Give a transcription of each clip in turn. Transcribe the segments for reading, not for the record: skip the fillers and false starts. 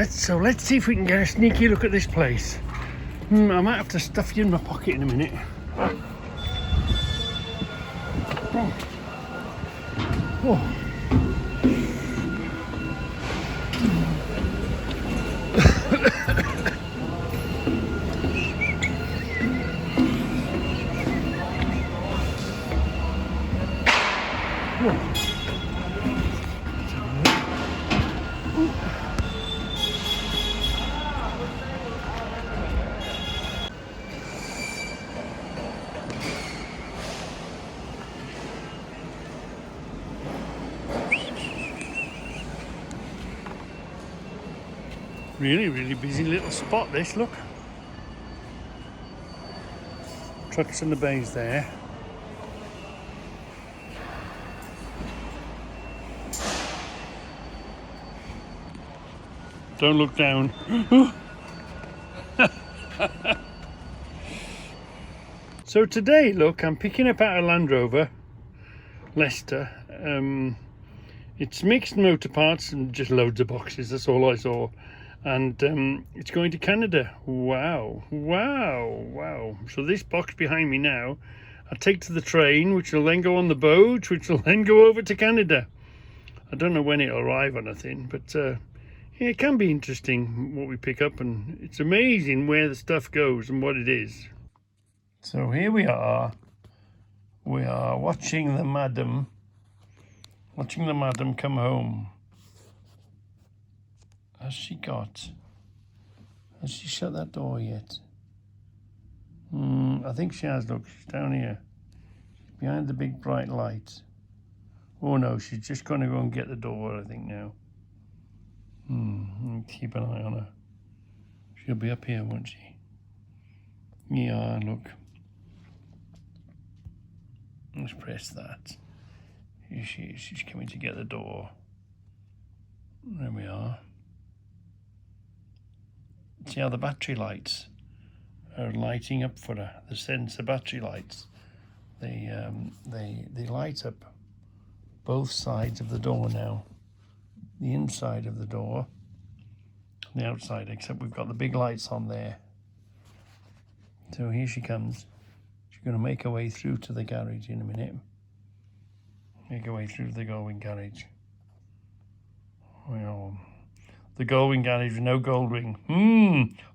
Let's see if we can get a sneaky look at this place. I might have to stuff you in my pocket in a minute. Oh. Oh. Really busy little spot this, look. Trucks in the bays there. Don't look down. So today, look, I'm picking up out a Land Rover, Leicester. It's mixed motor parts and just loads of boxes, that's all I saw. And it's going to Canada. Wow. So this box behind me now, I'll take to the train, which will then go on the boat, which will then go over to Canada. I don't know when it'll arrive or nothing, but yeah, it can be interesting what we pick up, and it's amazing where the stuff goes and what it is. So here we are watching the madam come home. Has she shut that door yet? I think she has, look, she's down here. She's behind the big bright light. Oh no, she's just gonna go and get the door, I think now. Keep an eye on her. She'll be up here, won't she? Yeah, look. Let's press that. Here she is, she's coming to get the door. There we are. See how the battery lights are lighting up for her, the sensor battery lights. They light up both sides of the door now. The inside of the door, the outside, except we've got the big lights on there. So here she comes. She's going to make her way through to the garage in a minute. Make her way through the Goldwing garage. Well, the Goldwing garage with no Goldwing.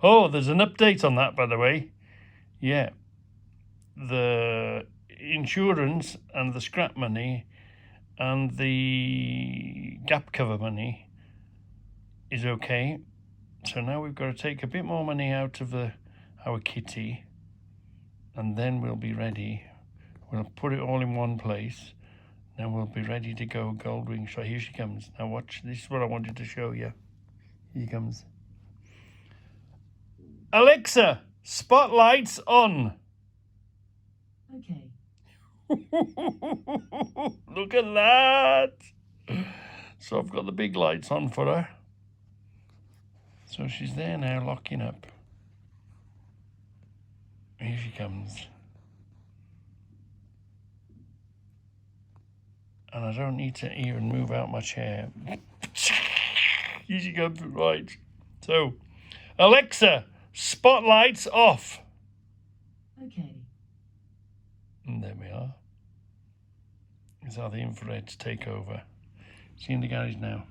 Oh, there's an update on that, by the way. Yeah. The insurance and the scrap money and the gap cover money is okay. So now we've got to take a bit more money out of our kitty, and then we'll be ready. We'll put it all in one place. Then we'll be ready to go Goldwing. So here she comes. Now watch, this is what I wanted to show you. Here comes. Alexa, spotlights on. Okay. Look at that. So I've got the big lights on for her. So she's there now, locking up. Here she comes. And I don't need to even move out my chair. Here she comes, right. So, Alexa, spotlights off. Okay. And there we are. It's how the infrareds take over. See in the garage now.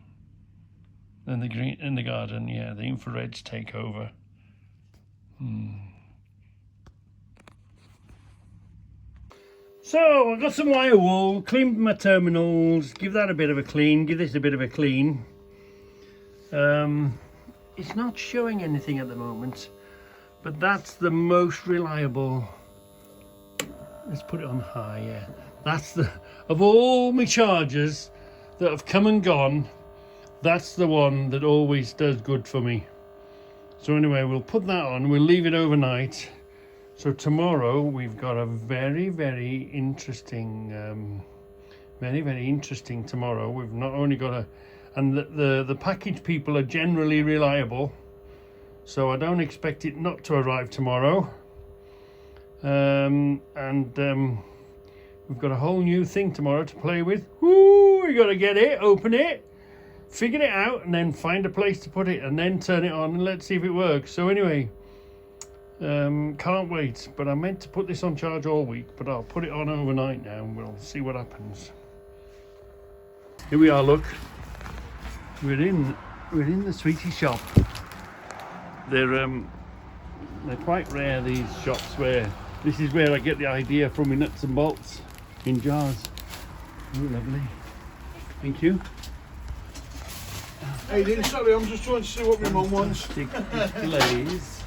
Then the green in the garden, yeah, the infrareds take over. So I've got some wire wool, cleaned my terminals, give that a bit of a clean, give this a bit of a clean. It's not showing anything at the moment, but that's the most reliable. Let's put it on high, yeah. That's the, of all my chargers that have come and gone, that's the one that always does good for me. So anyway, we'll put that on, we'll leave it overnight. So tomorrow we've got a very interesting tomorrow. We've not only got and the package people are generally reliable, so I don't expect it not to arrive tomorrow. We've got a whole new thing tomorrow to play with. Woo! We got to get it, open it, figured it out and then find a place to put it and then turn it on and let's see if it works. So anyway, can't wait. But I meant to put this on charge all week, but I'll put it on overnight now and we'll see what happens. Here we are, look. We're in the sweetie shop. They're quite rare, these shops, where this is where I get the idea from my nuts and bolts in jars. Oh, lovely. Thank you. Hey, Dean, sorry, I'm just trying to see what my mum wants. Fantastic displays.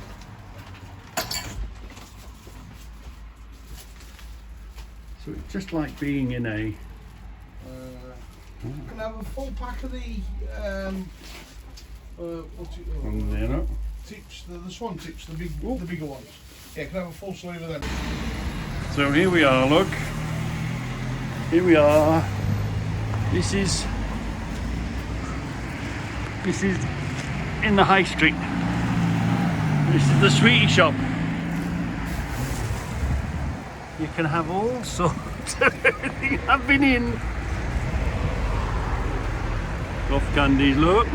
So it's just like being in a... Can I have a full pack of the, what's it One there, no? tips, the swan tips, the bigger ones. Yeah, can I have a full sleeve of them? So here we are, look. Here we are. This is in the high street. This is the sweetie shop. You can have all sorts of everything. I've been in. Off candies, look.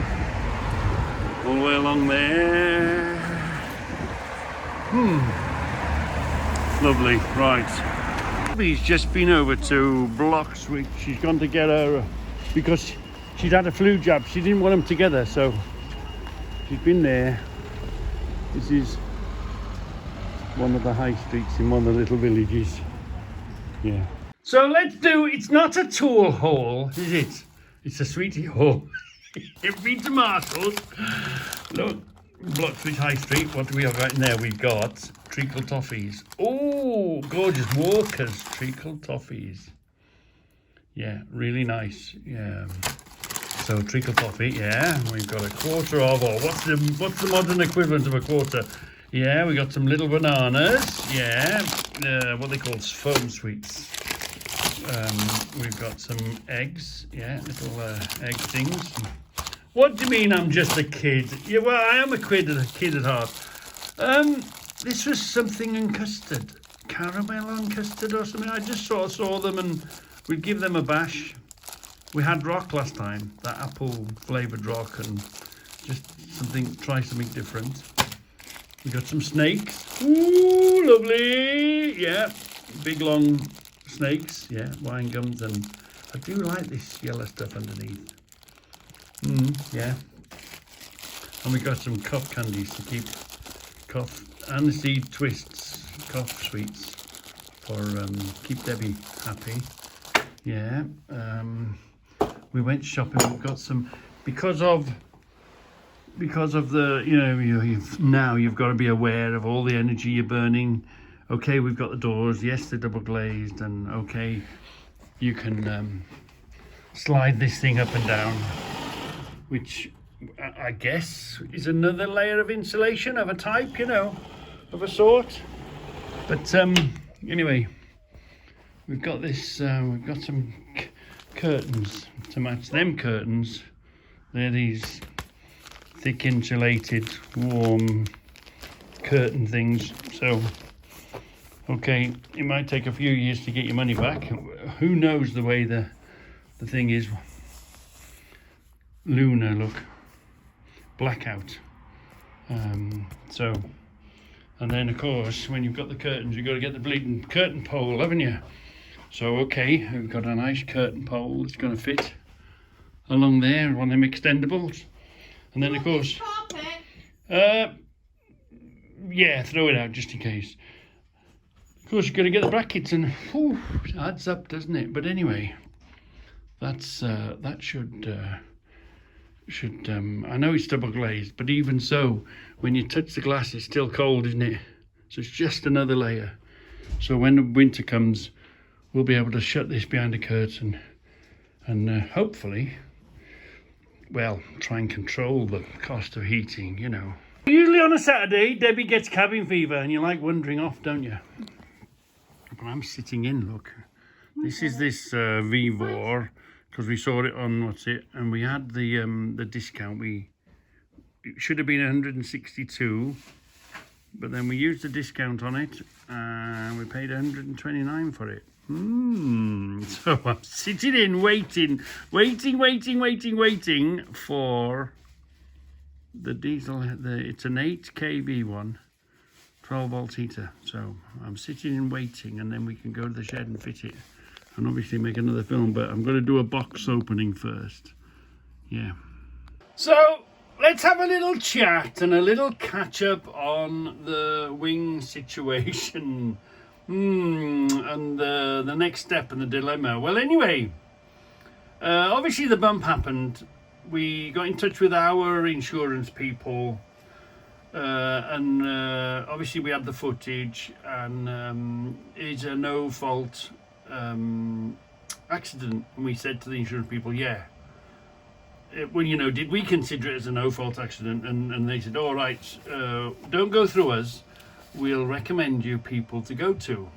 All the way along there. Lovely, right. He's just been over to Blocks, which she's gone to get her, because she'd had a flu jab. She didn't want them together, so she's been there. This is one of the high streets in one of the little villages. Yeah. So let's do, it's not a tool haul, is it? It's a sweetie haul. You've been to Marshall's. Look, Bloxbridge High Street. What do we have right there? We've got treacle toffees. Oh, gorgeous Walker's treacle toffees. Yeah, really nice. Yeah. So treacle toffee. Yeah, we've got a quarter of. Or what's the modern equivalent of a quarter? Yeah, we got some little bananas. Yeah, what they call foam sweets. We've got some eggs. Yeah, little egg things. What do you mean I'm just a kid? Yeah, well, I am a kid at heart. This was something in custard. Caramel on custard or something. I just sort of saw them and we'd give them a bash. We had rock last time, that apple flavoured rock, and just try something different. We got some snakes. Ooh, lovely. Yeah, big long snakes. Yeah, wine gums, and I do like this yellow stuff underneath. Yeah. And we got some cough candies to keep cough, and seed twists, cough sweets for keep Debbie happy. Yeah. We went shopping. We've got some because of the you've got to be aware of all the energy you're burning. Okay, we've got the doors. Yes, they're double glazed, and okay, you can slide this thing up and down, which I guess is another layer of insulation of a type, of a sort. But anyway, we've got this. We've got some curtains to match them curtains. They're these thick insulated warm curtain things. So okay, it might take a few years to get your money back. Who knows the way the thing is. Lunar, look, blackout. So, and then of course when you've got the curtains, you've got to get the bleeding curtain pole, haven't you? So okay, we've got a nice curtain pole that's going to fit along there, one of them extendables. And then of course, yeah, throw it out just in case. Of course, you've got to get the brackets, and whew, it adds up, doesn't it? But anyway, that's that should. I know it's double glazed, but even so, when you touch the glass, it's still cold, isn't it? So it's just another layer. So when the winter comes, we'll be able to shut this behind a curtain, and hopefully, well, try and control the cost of heating. Usually on a Saturday, Debbie gets cabin fever, and you like wandering off, don't you? But I'm sitting in. Look, this is this Vivor. Because we saw it on and we had the discount. It should have been 162, but then we used the discount on it, and we paid 129 for it. So I'm sitting in waiting for the diesel. It's an 8 kV one, 12 volt heater. So I'm sitting in waiting, and then we can go to the shed and fit it, and obviously make another film. But I'm going to do a box opening first. Yeah. So let's have a little chat and a little catch up on the wing situation. And the next step and the dilemma. Well, anyway, obviously the bump happened. We got in touch with our insurance people, and obviously we had the footage, and it's a no fault accident. And we said to the insurance people, yeah, well, you know, did we consider it as a no fault accident? And they said, all right, don't go through us, we'll recommend you people to go to.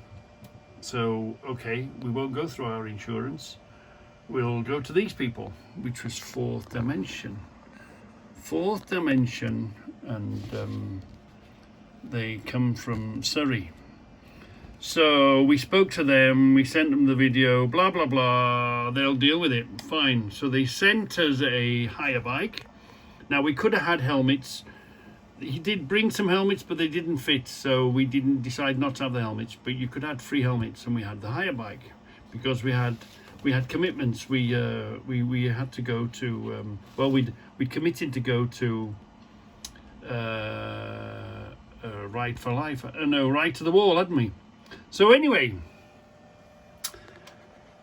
So, okay, we won't go through our insurance. We'll go to these people, which was Fourth Dimension. Fourth Dimension, and they come from Surrey. So we spoke to them, we sent them the video, blah, blah, blah. They'll deal with it, fine. So they sent us a hire bike. Now, we could have had helmets. He did bring some helmets, but they didn't fit, so we didn't decide not to have the helmets. But you could have 3 helmets, and we had the hire bike because we had commitments. We had to go to well, we committed to go to Ride for Life. No, Ride to the Wall, hadn't we? So anyway,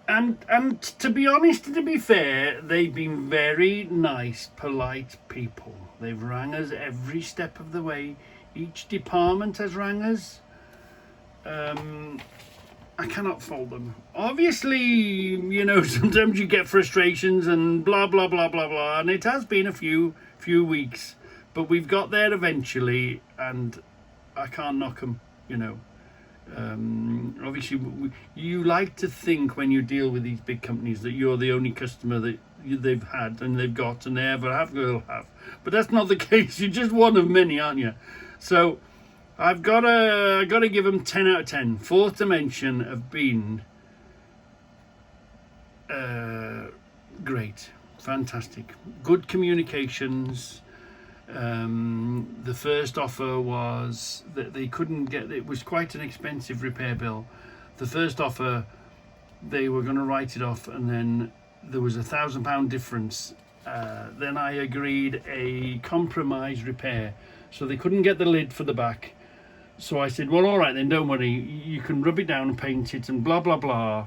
and to be honest, to be fair, they've been very nice, polite people. They've rang us every step of the way. Each department has rang us. I cannot fault them. Obviously, you know, sometimes you get frustrations and blah, blah, blah, blah, blah. And it has been a few weeks. But we've got there eventually, and I can't knock them, you know. Obviously, you like to think when you deal with these big companies that you're the only customer that they've had and they've got and they ever will have. But that's not the case. You're just one of many, aren't you? So I've got to give them 10 out of 10. Fourth Dimension have been great, fantastic, good communications. The first offer was that they couldn't get, it was quite an expensive repair bill. The first offer, they were going to write it off, and then there was £1,000 difference. Then I agreed a compromise repair, so they couldn't get the lid for the back. So I said, well, all right then, don't worry, you can rub it down and paint it and blah blah blah,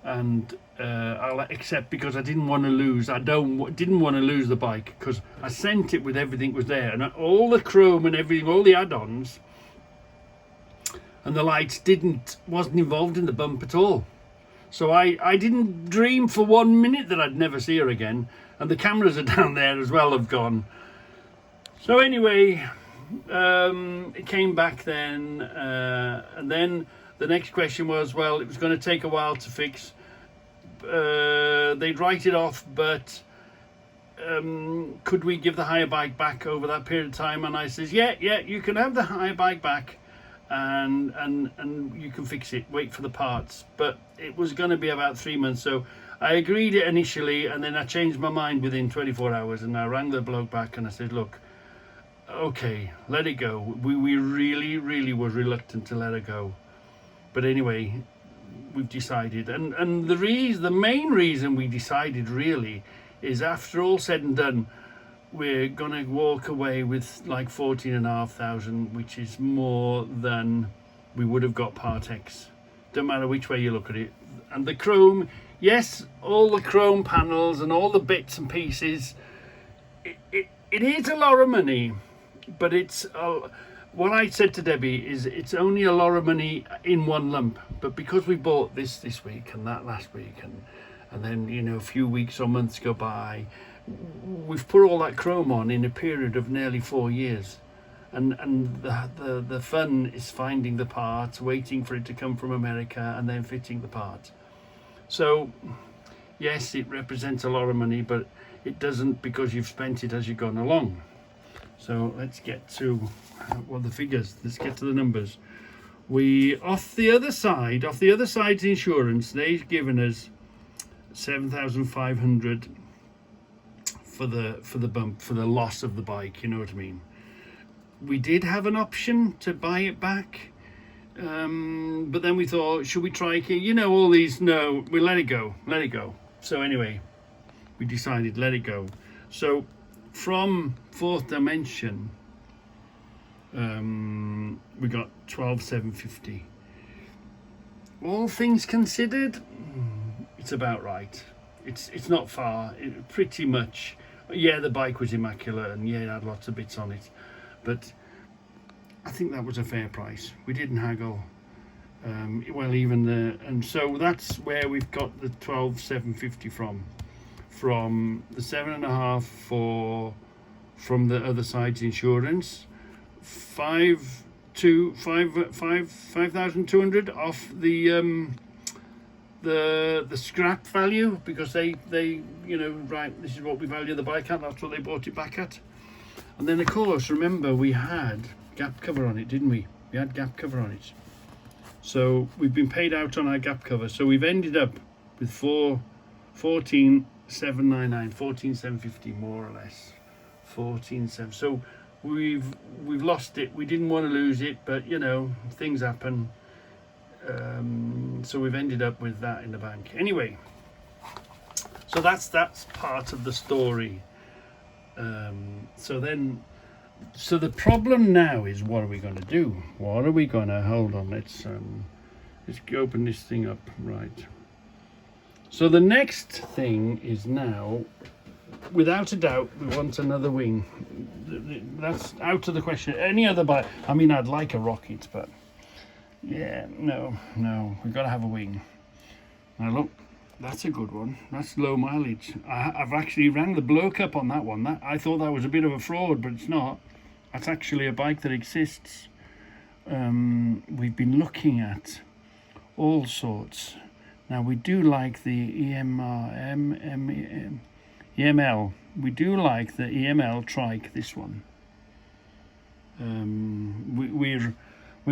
and I'll accept, because I didn't want to lose. Didn't want to lose the bike, because I sent it with everything was there, and all the chrome and everything, all the add-ons, and the lights wasn't involved in the bump at all. So I didn't dream for 1 minute that I'd never see her again, and the cameras are down there as well, have gone. So anyway, it came back then, and then the next question was, well, it was going to take a while to fix. They'd write it off, but could we give the hire bike back over that period of time? And I says, yeah, you can have the hire bike back, and you can fix it, wait for the parts. But it was going to be about 3 months, so I agreed it initially, and then I changed my mind within 24 hours, and I rang the bloke back and I said, look, okay, let it go. We really was reluctant to let it go, but anyway, we've decided, and the main reason we decided really is, after all said and done, we're gonna walk away with like 14,500, which is more than we would have got Part X. Don't matter which way you look at it. And the chrome, yes, all the chrome panels and all the bits and pieces, it is a lot of money, but it's what I said to Debbie is it's only a lot of money in one lump, but because we bought this week and that last week, and then, you know, a few weeks or months go by, we've put all that chrome on in a period of nearly 4 years, and the fun is finding the parts, waiting for it to come from America, and then fitting the parts. So yes, it represents a lot of money, but it doesn't, because you've spent it as you've gone along. So let's get to the figures. Let's get to the numbers. We off the other side's insurance, they've given us 7,500 for the bump, for the loss of the bike, you know what I mean. We did have an option to buy it back, but then we thought, should we try, you know, all these, no, we let it go. So anyway, we decided let it go. So from Fourth Dimension, we got 12,750. All things considered, it's about right. It's not far, pretty much. Yeah, the bike was immaculate, and yeah, it had lots of bits on it, but I think that was a fair price. We didn't haggle. Well, even and so that's where we've got the 12,750 from the 7.5 from the other side's insurance, 5,200 off the scrap value, because they you know, right, this is what we value the bike at, that's what they bought it back at. And then of course, remember, we had gap cover on it, didn't we? We had gap cover on it, so we've been paid out on our gap cover, so we've ended up with 14,799, 14,750 more or less, 14,700. So we've lost it. We didn't want to lose it, but you know, things happen. So we've ended up with that in the bank anyway. So that's part of the story. So the problem now is, what are we going to do? What are we going to, hold on, let's open this thing up, right. So the next thing is now, without a doubt, we want another wing. That's out of the question. Any other bike, I mean, I'd like a rocket, but yeah, no, we've got to have a wing. Now look, that's a good one. That's low mileage. I've actually rang the bloke up on that one. I thought that was a bit of a fraud, but it's not. That's actually a bike that exists. We've been looking at all sorts. Now we do like the EML. We do like the EML trike, this one. We're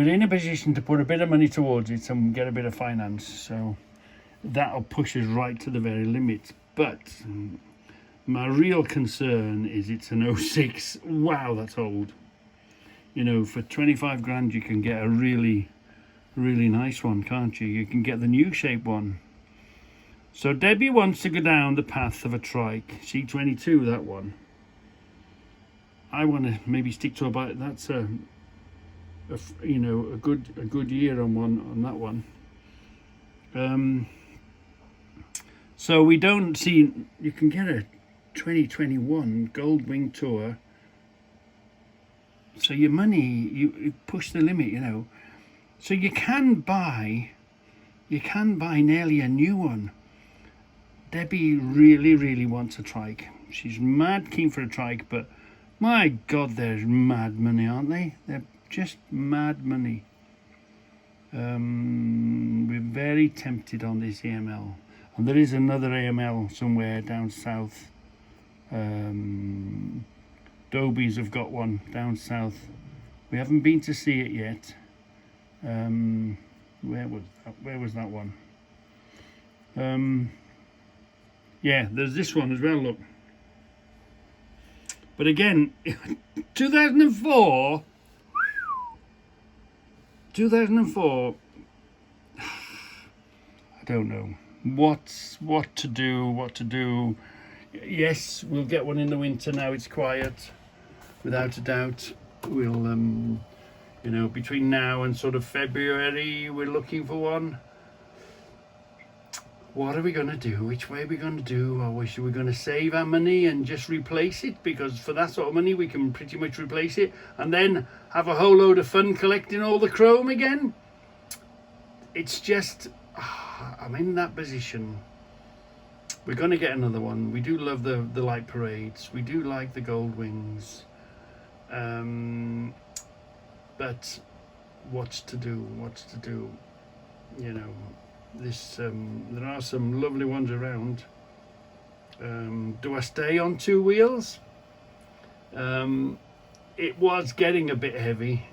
in a position to put a bit of money towards it and get a bit of finance, so that'll push us right to the very limit. But my real concern is it's an 06. Wow, that's old. You know, for 25 grand you can get a really nice one, can't you? You can get the new shape one. So Debbie wants to go down the path of a trike, C22, that one. I want to maybe stick to a bike that's you know, a good year on that one. So we don't see, you can get a 2021 Gold Wing Tour. So your money, you push the limit, you know. So you can buy nearly a new one. Debbie really wants a trike. She's mad keen for a trike, but my God, there's mad money, aren't they? They're just mad money. We're very tempted on this AML, and there is another AML somewhere down south. Dobies have got one down south. We haven't been to see it yet. Where was that one? Yeah, there's this one as well, look. But again, 2004, I don't know what to do. Yes, we'll get one in the winter now it's quiet, without a doubt. We'll you know, between now and sort of February we're looking for one. What are we going to do? Which way are we going to do? Or are we going to save our money and just replace it? Because for that sort of money we can pretty much replace it and then have a whole load of fun collecting all the chrome again. It's just, I'm in that position. We're going to get another one. We do love the light parades. We do like the gold wings. But what's to do? You know, this there are some lovely ones around. Do I stay on two wheels? It was getting a bit heavy.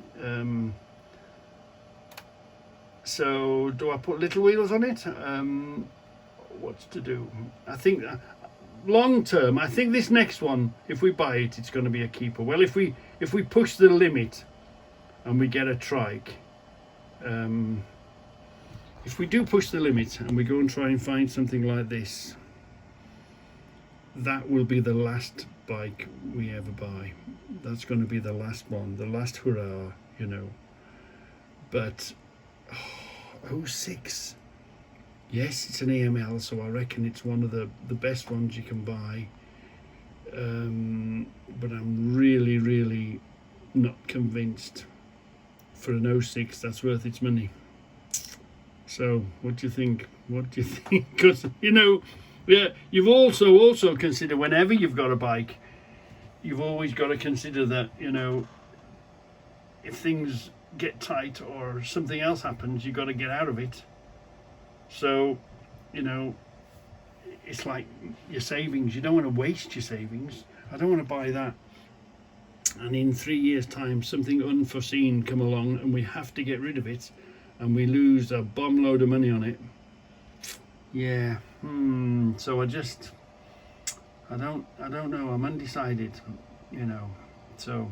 So do I put little wheels on it? What's to do? I think long term, I think this next one, if we buy it, it's going to be a keeper. Well, if we push the limit and we get a trike, if we do push the limit and we go and try and find something like this, that will be the last bike we ever buy. That's going to be the last one, the last hurrah, you know. But 06, yes, it's an AML, so I reckon it's one of the best ones you can buy. But I'm really not convinced for an 06 that's worth its money. So what do you think? What do you think? Because, you know, yeah, you've also consider, whenever you've got a bike, you've always got to consider that, you know, if things get tight or something else happens, you've got to get out of it. So, you know, it's like your savings. You don't want to waste your savings. I don't want to buy that, and in 3 years' time something unforeseen come along and we have to get rid of it and we lose a bomb load of money on it. Yeah. So I don't know. I'm undecided, you know. So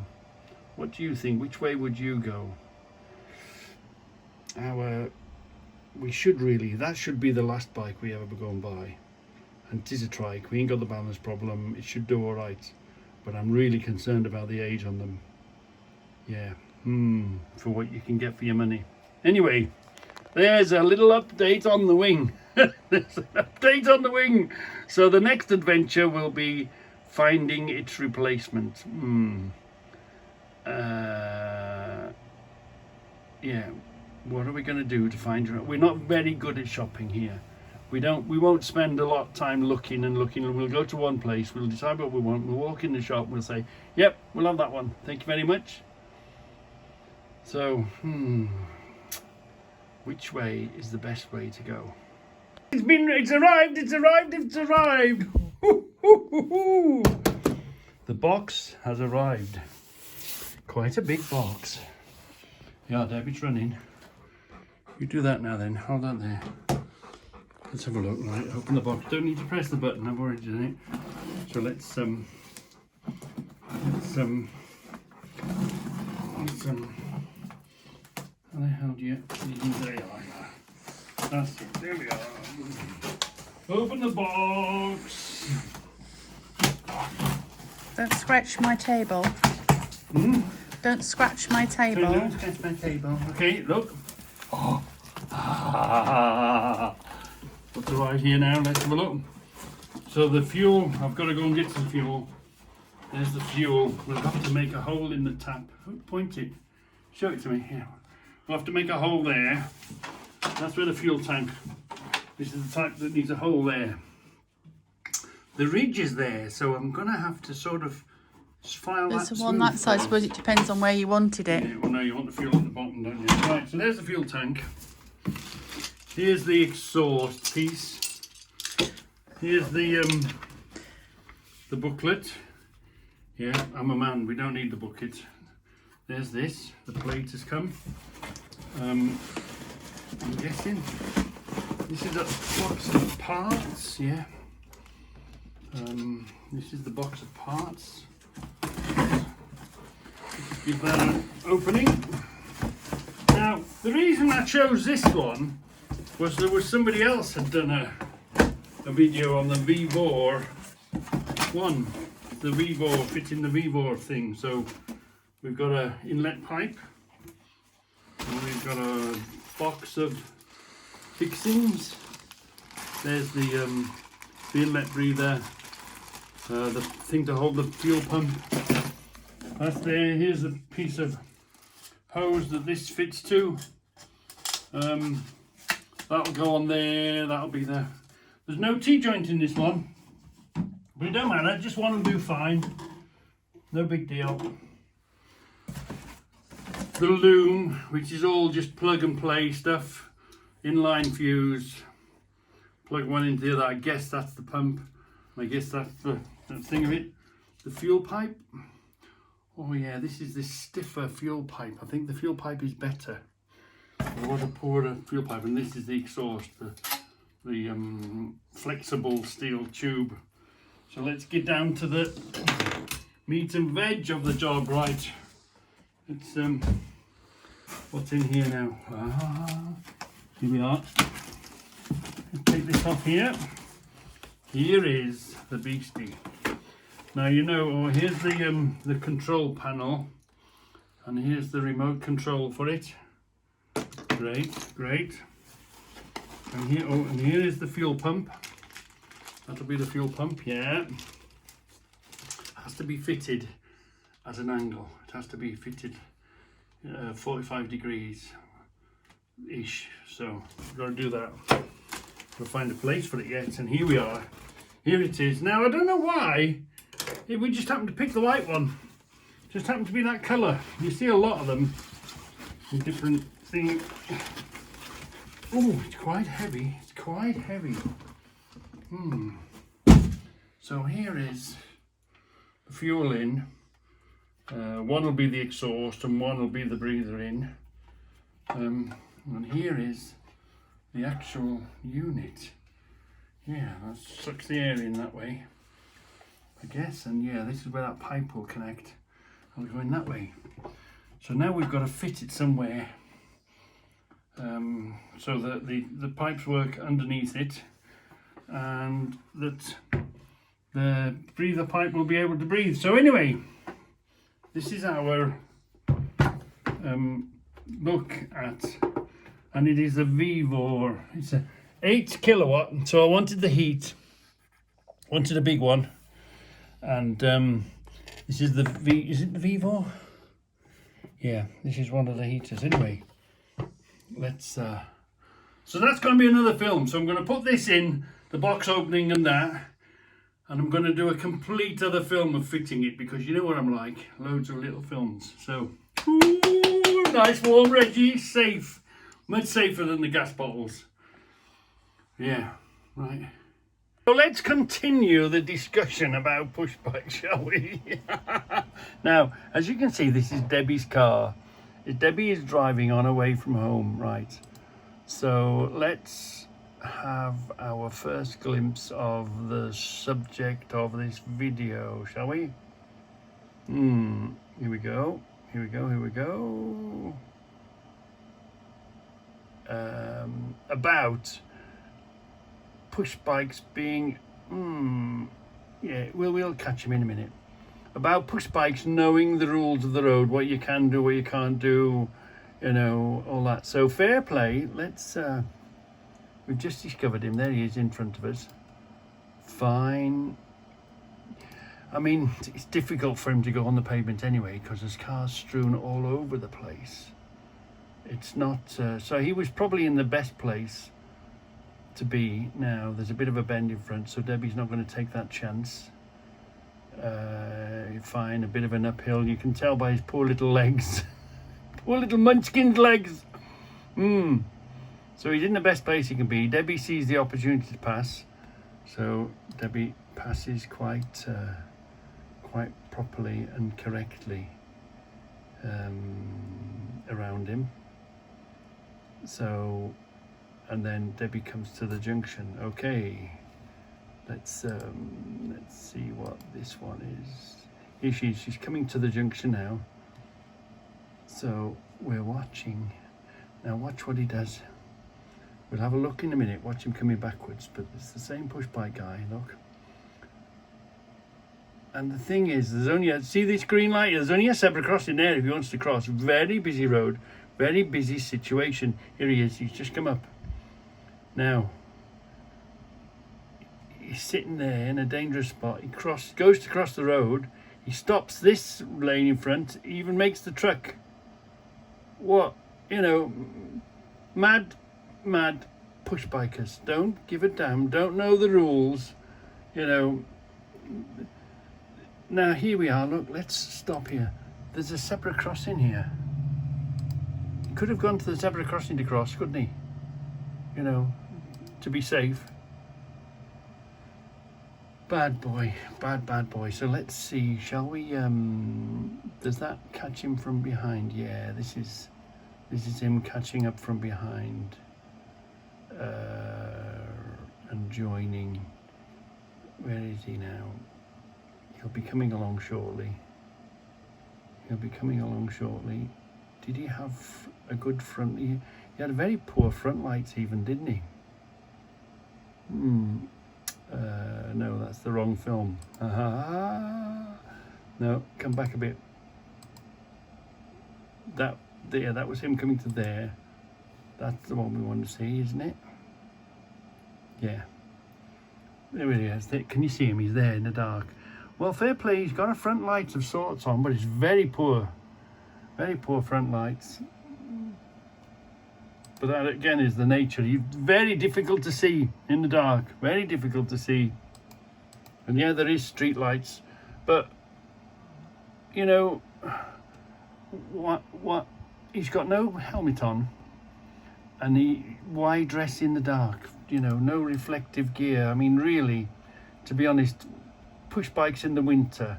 what do you think? Which way would you go? We should really, that should be the last bike we ever go and buy. And it is a trike. We ain't got the balance problem. It should do all right. But I'm really concerned about the age on them. Yeah. For what you can get for your money. Anyway, there's a little update on the wing. There's an update on the wing. So the next adventure will be finding its replacement. Yeah. What are we going to do to find it? We're not very good at shopping here. We won't spend a lot of time looking. We'll go to one place, we'll decide what we want, we'll walk in the shop, we'll say, yep, we'll have that one, thank you very much. So which way is the best way to go? It's arrived. The box has arrived. Quite a big box. Yeah, Debbie's running. You do that now then, hold that there. Let's have a look. Right, open the box. Don't need to press the button, I've already done it. So let's how the hell do you there you are. That's it, there we are. Open the box. Don't scratch my table. Don't scratch my table. Don't scratch my table. Okay, look. Oh. What's right here now? Let's have a look. So the fuel, I've got to go and get some fuel. There's the fuel. We'll have to make a hole in the tap. Point it. Show it to me. Here. We'll have to make a hole there. That's where the fuel tank. This is the type that needs a hole there. The ridge is there, so I'm going to have to sort of file that. There's one that side. I suppose it depends on where you wanted it. Yeah, well, no, you want the fuel at the bottom, don't you? Right, so there's the fuel tank. Here's the exhaust piece. Here's the booklet. Yeah, I'm a man, we don't need the bucket. There's this, the plate has come. I'm guessing this is a box of parts, yeah. This is the box of parts. Give that an opening. Now, the reason I chose this one was there was somebody else had done a video on the Vevor one, the Vevor, fitting the Vevor thing. So we've got a inlet pipe, and we've got a box of fixings. There's the inlet breather, the thing to hold the fuel pump. That's there. Here's a piece of hose that this fits to. That'll go on there. That'll be there. There's no T-joint in this one, but it don't matter. Just one will do fine. No big deal. The loom, which is all just plug and play stuff. Inline fuse. Plug one into the other. I guess that's the pump. I guess that's the thing of it. The fuel pipe. Oh yeah, this is this stiffer fuel pipe. I think the fuel pipe is better. I want to pour a fuel pipe, and this is the exhaust, the flexible steel tube. So let's get down to the meat and veg of the job, right? It's what's in here now? Here we are. Let's take this off here. Here is the beastie. Now you know, here's the control panel, and here's the remote control for it. Great, great. And here is the fuel pump. That'll be the fuel pump, yeah. Has to be fitted at an angle. It has to be fitted 45 degrees ish. So we've got to do that. We'll find a place for it yet. And here we are. Here it is. Now I don't know why. We just happened to pick the white one. Just happened to be that colour. You see a lot of them in different things. Oh, it's quite heavy. It's quite heavy. So here is the fuel in. One will be the exhaust and one will be the breather in. And here is the actual unit. Yeah, that sucks the air in that way, I guess. And yeah, this is where that pipe will connect. I'll go in that way. So now we've got to fit it somewhere so that the pipes work underneath it, and that the breather pipe will be able to breathe. So anyway, this is our look at, and it is a Vivo. It's a 8 kilowatt. So I wanted the heat, wanted a big one, and this is the is it the Vivo? Yeah, this is one of the heaters. Anyway, let's so that's going to be another film. So I'm going to put this in the box opening and that, and I'm going to do a complete other film of fitting it, because you know what I'm like, loads of little films. So ooh, nice warm Reggie, safe, much safer than the gas bottles. Yeah, right. So let's continue the discussion about push bikes, shall we? Now, as you can see, this is Debbie's car. Debbie is driving on her way from home, right? So let's have our first glimpse of the subject of this video, shall we? Here we go. Here we go. Here we go. About push bikes being, yeah, we'll catch him in a minute. About push bikes knowing the rules of the road, what you can do, what you can't do, you know, all that. So fair play. Let's, we've just discovered him. There he is in front of us. Fine. I mean, it's difficult for him to go on the pavement anyway, because there's cars strewn all over the place. It's not, so he was probably in the best place to be. Now there's a bit of a bend in front, so Debbie's not going to take that chance. Fine, a bit of an uphill. You can tell by his poor little legs. Poor little munchkin's legs. So he's in the best place he can be. Debbie sees the opportunity to pass, so Debbie passes quite properly and correctly around him. So, and then Debbie comes to the junction. Okay, let's see what this one is. Here she is. She's coming to the junction now. So we're watching. Now watch what he does. We'll have a look in a minute. Watch him coming backwards, but it's the same push bike guy. Look. And the thing is, there's only see this green light? There's only a zebra crossing there if he wants to cross. Very busy road, very busy situation. Here he is. He's just come up. Now, he's sitting there in a dangerous spot. He goes to cross the road. He stops this lane in front. He even makes the truck. What? You know, mad push bikers. Don't give a damn. Don't know the rules. You know. Now here we are. Look, let's stop here. There's a zebra crossing here. He could have gone to the zebra crossing to cross, couldn't he? You know, to be safe. Bad boy, bad boy. So let's see, shall we, does that catch him from behind? Yeah, this is This is him catching up from behind and joining. Where is he now? He'll be coming along shortly. He'll be coming along shortly. Did he have a good front? He had very poor front lights even, didn't he? No, that's the wrong film. No, come back a bit. That there, that was him coming to there. That's the one we want to see, isn't it? Yeah. There he is. Can you see him? He's there in the dark. Well, fair play. He's got a front light of sorts on, but it's very poor. Very poor front lights. But that again is the nature. He's very difficult to see in the dark. Very difficult to see. And yeah, there is street lights, but you know what? He's got no helmet on, and why dress in the dark? You know, no reflective gear. I mean, really, to be honest, push bikes in the winter,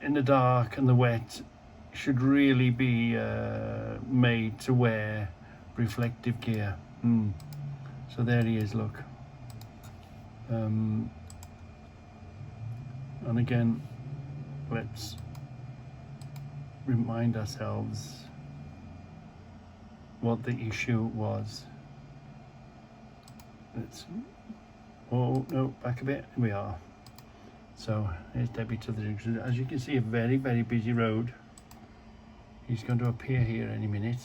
in the dark and the wet, should really be made to wear reflective gear. So there he is, look. And again, let's remind ourselves what the issue was. Oh no, back a bit. Here we are. So here's Debbie to the junction. As you can see, a very, very busy road. He's going to appear here any minute.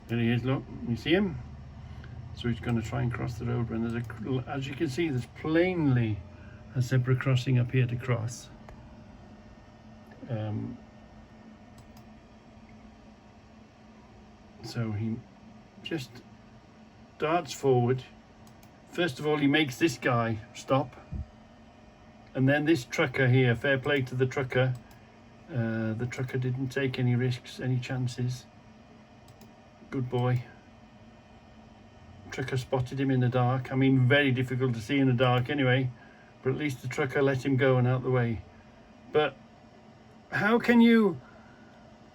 There he is, look, you see him? So he's going to try and cross the road when there's as you can see, there's plainly a zebra crossing up here to cross. So he just darts forward. First of all, he makes this guy stop. And then this trucker here, fair play to the trucker. The trucker didn't take any risks, any chances. Good boy. Trucker spotted him in the dark. I mean, very difficult to see in the dark anyway, but at least the trucker let him go and out the way. But how can you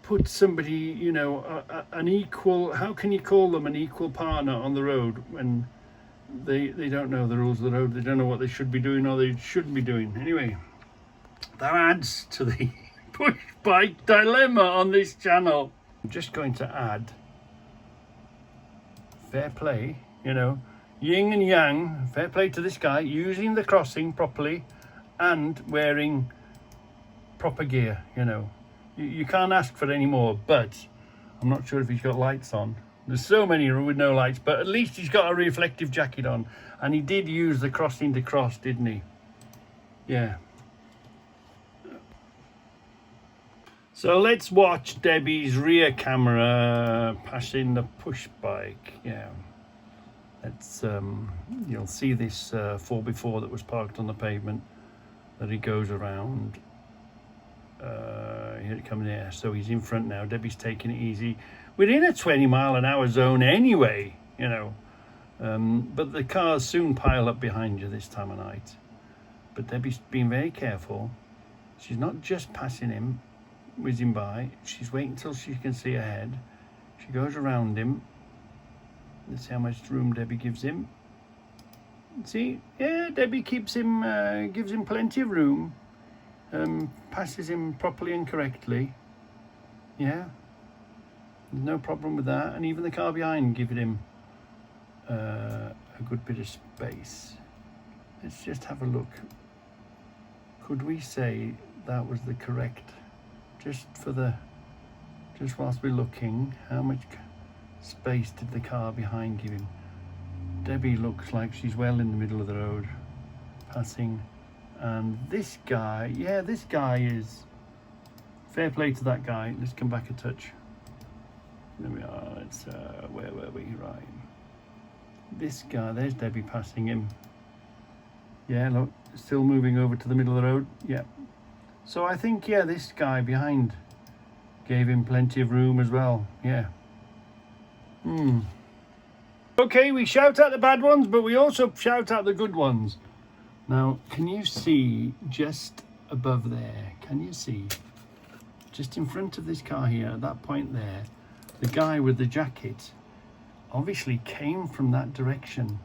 put somebody, you know, an equal, how can you call them an equal partner on the road when they don't know the rules of the road, they don't know what they should be doing or they shouldn't be doing? Anyway, that adds to the push bike dilemma on this channel. I'm just going to add fair play, you know, yin and yang, fair play to this guy, using the crossing properly and wearing proper gear, you know. You can't ask for any more, but I'm not sure if he's got lights on. There's so many with no lights, but at least he's got a reflective jacket on. And he did use the crossing to cross, didn't he? Yeah. So let's watch Debbie's rear camera passing the push bike. Yeah. Let's, you'll see this 4x4 that was parked on the pavement that he goes around. Here it comes there. So he's in front now. Debbie's taking it easy. We're in a 20-mile-an-hour zone anyway, you know. But the cars soon pile up behind you this time of night. But Debbie's being very careful. She's not just passing him, whizzing by. She's waiting until she can see ahead. She goes around him. Let's see how much room Debbie gives him. See, yeah, Debbie keeps him, gives him plenty of room. Passes him properly and correctly. Yeah, there's no problem with that. And even the car behind giving him a good bit of space. Let's just have a look. Could we say that was the correct, just whilst we're looking, how much space did the car behind give him? Debbie looks like she's well in the middle of the road, passing. And this guy, yeah, this guy is, fair play to that guy. Let's come back a touch. There we are. It's where were we? Right. This guy, there's Debbie passing him. Yeah, look, still moving over to the middle of the road. Yeah. So I think, yeah, this guy behind gave him plenty of room as well. Yeah. Okay, we shout out the bad ones, but we also shout out the good ones. Now, can you see just above there. Can you see? Just in front of this car here, at that point there, the guy with the jacket obviously came from that direction,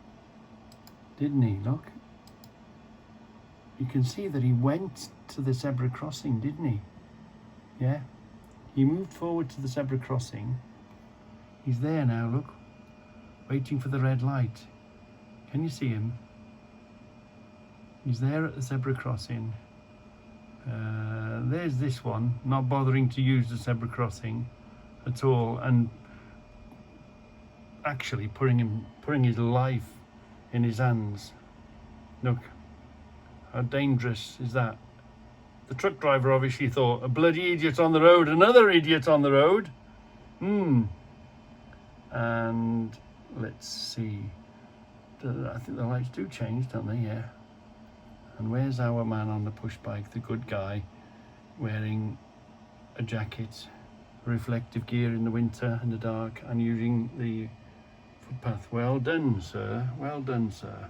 didn't he? Look. You can see that he went to the zebra crossing, didn't he? Yeah. He moved forward to the zebra crossing. He's there now, look. Waiting for the red light. Can you see him? He's there at the zebra crossing. There's this one, not bothering to use the zebra crossing at all, and actually putting his life in his hands. Look, how dangerous is that? The truck driver obviously thought, a bloody idiot on the road, another idiot on the road. And let's see. I think the lights do change, don't they? Yeah. And where's our man on the push bike, the good guy, wearing a jacket, reflective gear in the winter and the dark, and using the footpath? Well done, sir. Well done, sir.